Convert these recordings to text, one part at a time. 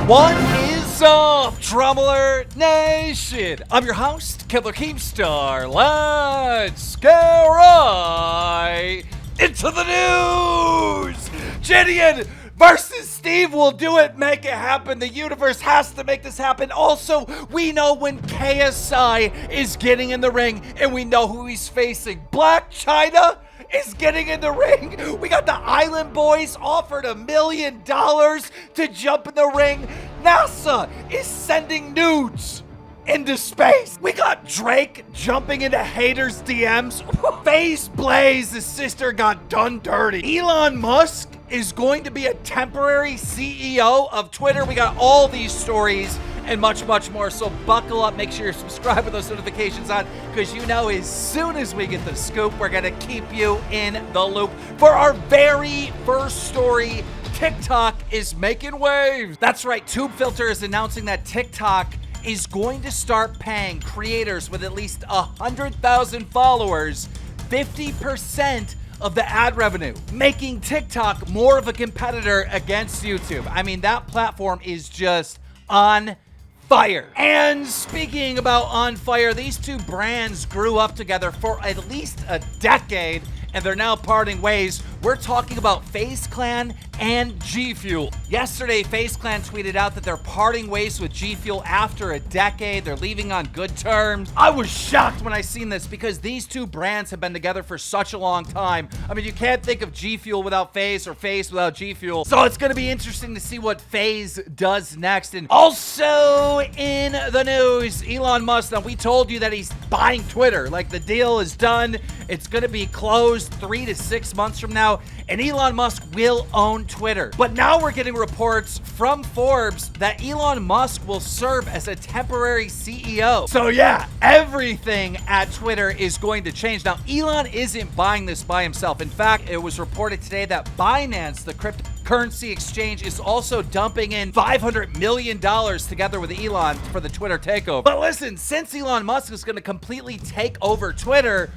What is up, Drum Alert Nation? I'm your host, Killer Keemstar. Let's get right into the news. JiDion versus SteveWillDoiT. Make it happen. The universe has to make this happen. Also, we know when KSI is getting in the ring, and we know who he's facing. Blac Chyna is getting in the ring. We got the Island Boys offered $1 million to jump in the ring. NASA is sending nudes into space. We got Drake jumping into haters' DMs. Faze Blaze, his sister, got done dirty. Elon Musk is going to be a temporary CEO of Twitter. We got all these stories and much, much more. So buckle up, make sure you're subscribed with those notifications on, because you know as soon as we get the scoop, we're gonna keep you in the loop. For our very first story, TikTok is making waves. That's right, TubeFilter is announcing that TikTok is going to start paying creators with at least 100,000 followers 50% of the ad revenue, making TikTok more of a competitor against YouTube. I mean, that platform is just on fire. And speaking about on fire, these two brands grew up together for at least a decade, and they're now parting ways. We're talking about Faze Clan and G Fuel. Yesterday, Faze Clan tweeted out that they're parting ways with G Fuel after a decade. They're leaving on good terms. I was shocked when I seen this because these two brands have been together for such a long time. I mean, you can't think of G Fuel without Faze or Faze without G Fuel. So it's gonna be interesting to see what Faze does next. And also in the news, Elon Musk, now we told you that he's buying Twitter. Like, the deal is done. It's gonna be closed 3 to 6 months from now, and Elon Musk will own Twitter. But now we're getting reports from Forbes that Elon Musk will serve as a temporary CEO. So yeah, everything at Twitter is going to change. Now, Elon isn't buying this by himself. In fact, it was reported today that Binance, the cryptocurrency exchange, is also dumping in $500 million together with Elon for the Twitter takeover. But listen, since Elon Musk is going to completely take over Twitter,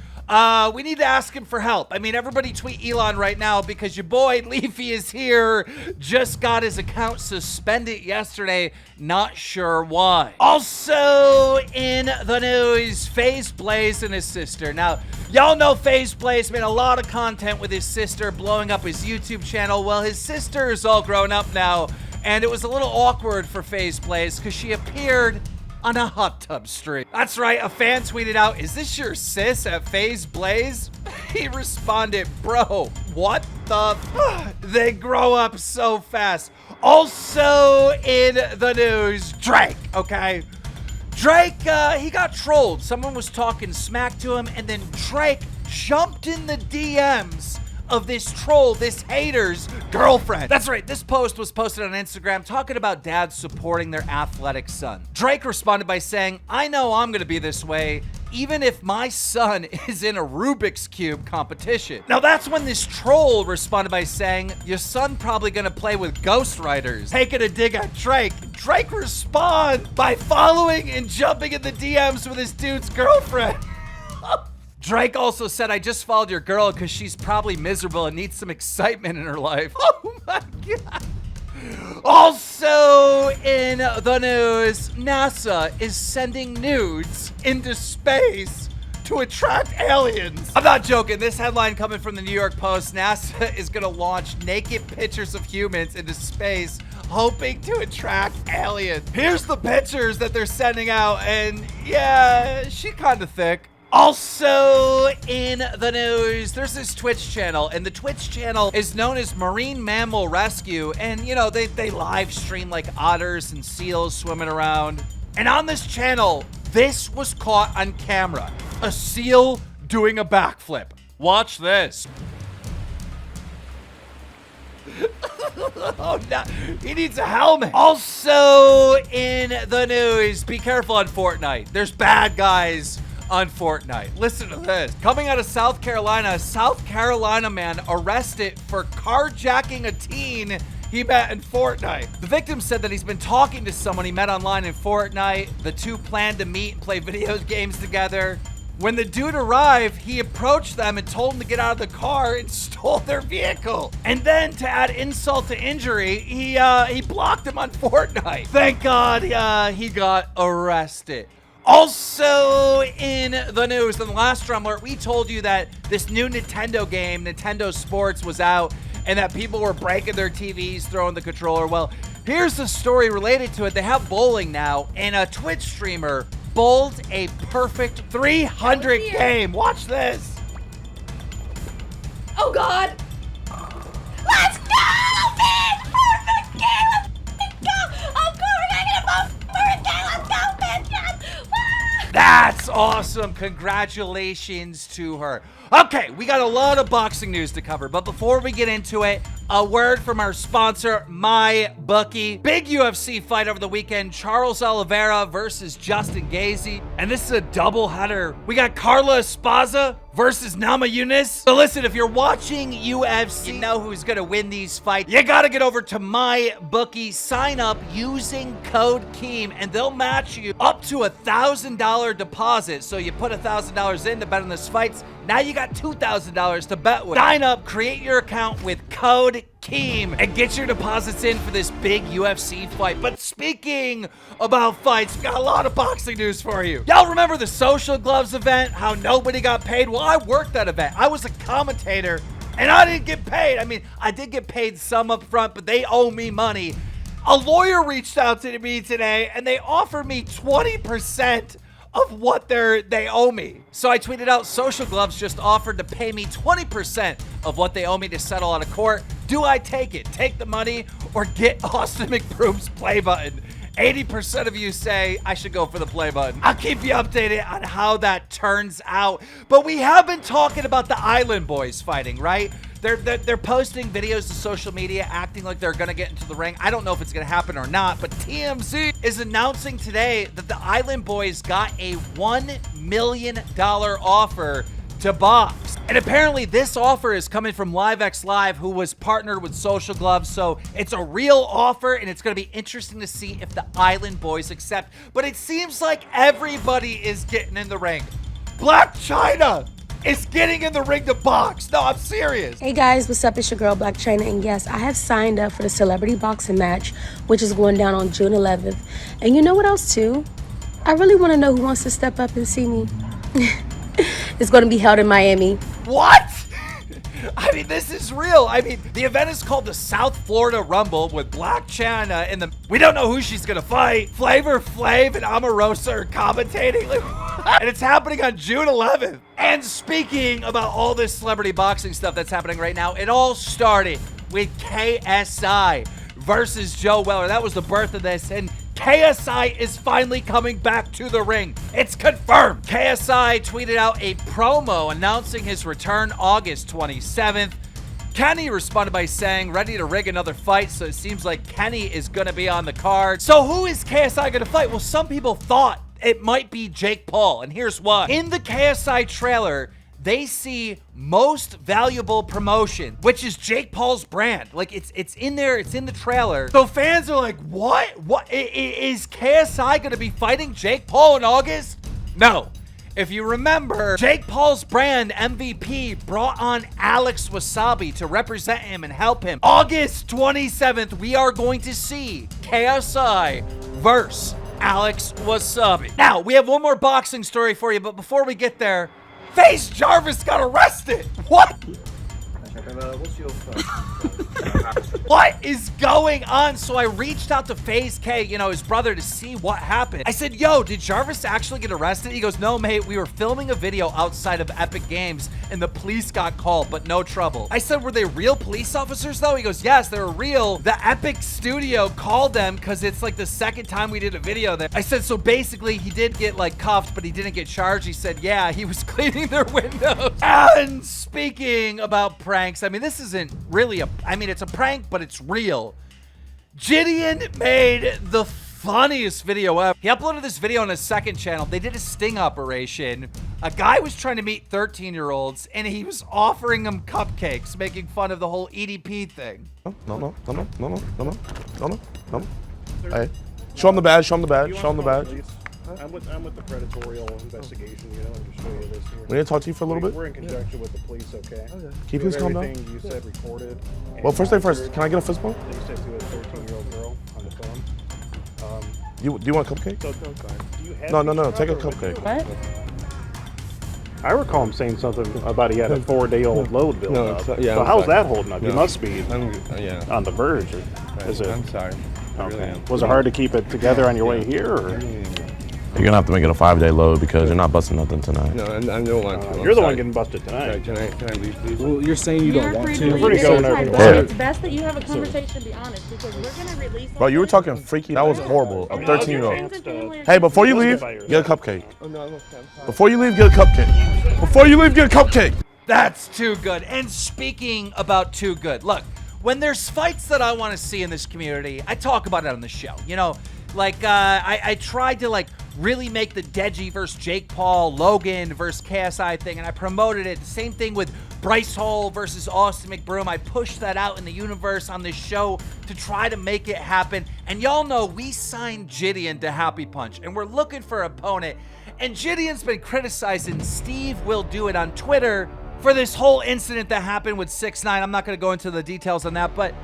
we need to ask him for help. I mean, everybody tweet Elon right now because your boy Leafy is here. Just got his account suspended yesterday. Not sure why. Also in the news, Faze Blaze and his sister. Now, y'all know Faze Blaze made a lot of content with his sister, blowing up his YouTube channel. Well, his sister is all grown up now, and it was a little awkward for Faze Blaze because she appeared on a hot tub stream. That's right, a fan tweeted out, "Is this your sis at Faze Blaze?" He responded, "Bro, what the?" They grow up so fast. Also in the news, Drake, okay? Drake, he got trolled. Someone was talking smack to him, and then Drake jumped in the DMs of this troll, this hater's girlfriend. That's right, this post was posted on Instagram talking about dads supporting their athletic son. Drake responded by saying, "I know I'm gonna be this way, even if my son is in a Rubik's Cube competition." Now that's when this troll responded by saying, "Your son probably gonna play with ghostwriters." Taking a dig at Drake, Drake responds by following and jumping in the DMs with his dude's girlfriend. Drake also said, "I just followed your girl because she's probably miserable and needs some excitement in her life." Oh my God. Also in the news, NASA is sending nudes into space to attract aliens. I'm not joking. This headline coming from the New York Post, NASA is gonna launch naked pictures of humans into space, hoping to attract aliens. Here's the pictures that they're sending out, and yeah, she kind of thick. Also in the news, there's this Twitch channel, and the Twitch channel is known as Marine Mammal Rescue, and you know, they live stream like otters and seals swimming around. And on this channel, this was caught on camera. A seal doing a backflip. Watch this. Oh no, he needs a helmet. Also in the news, be careful on Fortnite. There's bad guys on Fortnite. Listen to this. Coming out of South Carolina, a South Carolina man arrested for carjacking a teen he met in Fortnite. The victim said that he's been talking to someone he met online in Fortnite. The two planned to meet and play video games together. When the dude arrived, he approached them and told them to get out of the car and stole their vehicle. And then to add insult to injury, he blocked him on Fortnite. Thank God he got arrested. Also in the news, in the last Drum Alert, we told you that this new Nintendo game, Nintendo Sports, was out and that people were breaking their TVs, throwing the controller. Well, here's the story related to it. They have bowling now, and a Twitch streamer bowled a perfect 300 game. Watch this. Oh, God. Let's go, man. Perfect game. Let's go. Oh, God, we're going to get a perfect game. Let's go, man. Yes. That's awesome. Congratulations to her. Okay, we got a lot of boxing news to cover, but before we get into it, a word from our sponsor, MyBookie. Big UFC fight over the weekend, Charles Oliveira versus Justin Gaethje, and this is a doubleheader. We got Carla Esparza versus Nama Yunus. So listen, if you're watching UFC, you know who's gonna win these fights. You gotta get over to MyBookie, sign up using code KEEM, and they'll match you up to $1,000 deposit. So you put $1,000 in to bet on this fights. Now you got $2,000 to bet with. Sign up, create your account with code KEEM, and get your deposits in for this big UFC fight. But speaking about fights, we got a lot of boxing news for you. Y'all remember the Social Gloves event? How nobody got paid? Well, I worked that event. I was a commentator, and I didn't get paid. I mean, I did get paid some up front, but they owe me money. A lawyer reached out to me today, and they offered me 20% of what they owe me. So I tweeted out, Social Gloves just offered to pay me 20% of what they owe me to settle out of court. Do I take it? Take the money or get Austin McBroom's play button? 80% of you say I should go for the play button. I'll keep you updated on how that turns out. But we have been talking about the Island Boys fighting, right? They're posting videos to social media acting like they're gonna get into the ring. I don't know if it's gonna happen or not, but TMZ is announcing today that the Island Boys got a $1 million offer to box. And apparently this offer is coming from LiveX Live, who was partnered with Social Gloves. So it's a real offer, and it's gonna be interesting to see if the Island Boys accept. But it seems like everybody is getting in the ring. Blac Chyna is getting in the ring to box. No, I'm serious. Hey guys, what's up? It's your girl Blac Chyna, and yes, I have signed up for the celebrity boxing match, which is going down on June 11th. And you know what else too? I really want to know who wants to step up and see me. It's going to be held in Miami. What? I mean, this is real. I mean, the event is called the South Florida Rumble with Blac Chyna in the... We don't know who she's gonna fight. Flavor Flav and Omarosa are commentating. And it's happening on June 11th. And speaking about all this celebrity boxing stuff that's happening right now, it all started with KSI versus Joe Weller. That was the birth of this, and KSI is finally coming back to the ring. It's confirmed. KSI tweeted out a promo announcing his return August 27th. Kenny responded by saying, ready to rig another fight, so it seems like Kenny is going to be on the card. So who is KSI going to fight? Well, some people thought it might be Jake Paul, and here's why. In the KSI trailer, they see most valuable promotion, which is Jake Paul's brand. Like, it's in there, it's in the trailer. So fans are like, what? Is KSI gonna be fighting Jake Paul in August? No. If you remember, Jake Paul's brand MVP brought on Alex Wasabi to represent him and help him. August 27th, we are going to see KSI versus Alex Wasabi. Now, we have one more boxing story for you, but before we get there, Faze Jarvis got arrested. What? What's your What is going on? So I reached out to Faze K, you know, his brother, to see what happened. I said, yo, did Jarvis actually get arrested? He goes, no, mate, we were filming a video outside of Epic Games and the police got called, but no trouble. I said, were they real police officers though? He goes, yes, they were real. The Epic studio called them because it's like the second time we did a video there. I said, so basically he did get like cuffed, but he didn't get charged. He said, yeah, he was cleaning their windows. And speaking about pranks, I mean, this isn't really I mean, it's a prank, but it's real. JiDion made the funniest video ever. He uploaded this video on his second channel. They did a sting operation. A guy was trying to meet 13-year-olds, and he was offering them cupcakes, making fun of the whole EDP thing. No. Hey, show him the badge, show him the badge, show him the badge. I'm with the Predatorial investigation. You know, and just show you this here. We need to talk to you for a little bit. We're in conjunction with the police. Okay. Can you please calm down? Everything you said recorded. Well, first thing first. Can I get a fist bump? That you said to a 13-year-old girl on the phone. Do you want a cupcake? So, do you have No. these Take a drugs, or cupcake. What? I recall him saying something about he had a 4-day-old load built No, up. so- yeah, so I'm how's sorry. that holding up? You No. must be Yeah. on the verge. Or is it? I'm sorry. I really Okay. am. Was it hard to keep it together on your way here? Or? You're gonna have to make it a 5-day load because you're not busting nothing tonight. No, I don't want to. I'm You're the one sorry. getting busted tonight. Can I leave, please? Well, you're saying you don't want to. You're pretty going over Yeah. It's best that you have a conversation, be honest, because we're gonna release. Bro, you were talking freaky. That was horrible. A Yeah. 13-year-old. Hey, before you leave, get a cupcake. Oh, no, I'm okay. I'm sorry. Before you leave, get a cupcake. Before you leave, get a cupcake. That's too good. And speaking about too good, look, when there's fights that I want to see in this community, I talk about it on the show. You know, like I tried to like really make the Deji versus Jake Paul, Logan versus KSI thing, and I promoted it. The same thing with Bryce Hall versus Austin McBroom. I pushed that out in the universe on this show to try to make it happen. And y'all know we signed JiDion to Happy Punch, and we're looking for an opponent. And JiDion's been criticizing SteveWillDoiT on Twitter for this whole incident that happened with 6ix9ine. I'm not going to go into the details on that, but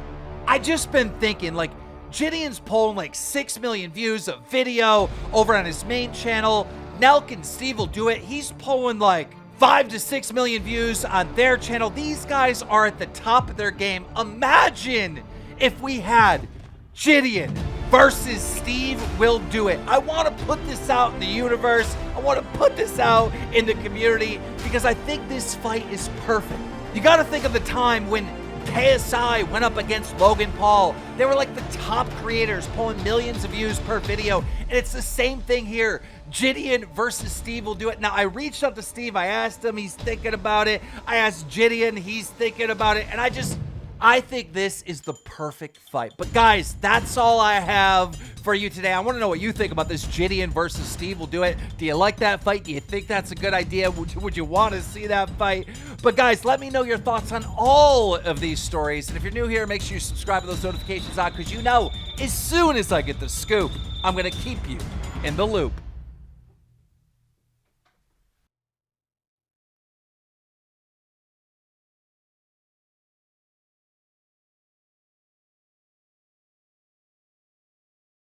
I just been thinking, like, JiDion's pulling like 6 million views of video over on his main channel. Nelk and SteveWillDoiT, he's pulling like 5 to 6 million views on their channel. These guys are at the top of their game. Imagine if we had JiDion versus SteveWillDoiT. I want to put this out in the universe. I want to put this out in the community because I think this fight is perfect. You got to think of the time when KSI went up against Logan Paul. They were like the top creators, pulling millions of views per video. And it's the same thing here. JiDion versus SteveWillDoiT. Now, I reached out to Steve. I asked him. He's thinking about it. I asked JiDion. He's thinking about it. And I think this is the perfect fight. But guys, that's all I have for you today. I want to know what you think about this JiDion versus SteveWillDoiT. Do you like that fight? Do you think that's a good idea? Would you want to see that fight? But guys, let me know your thoughts on all of these stories. And if you're new here, make sure you subscribe with those notifications on because you know as soon as I get the scoop, I'm going to keep you in the loop.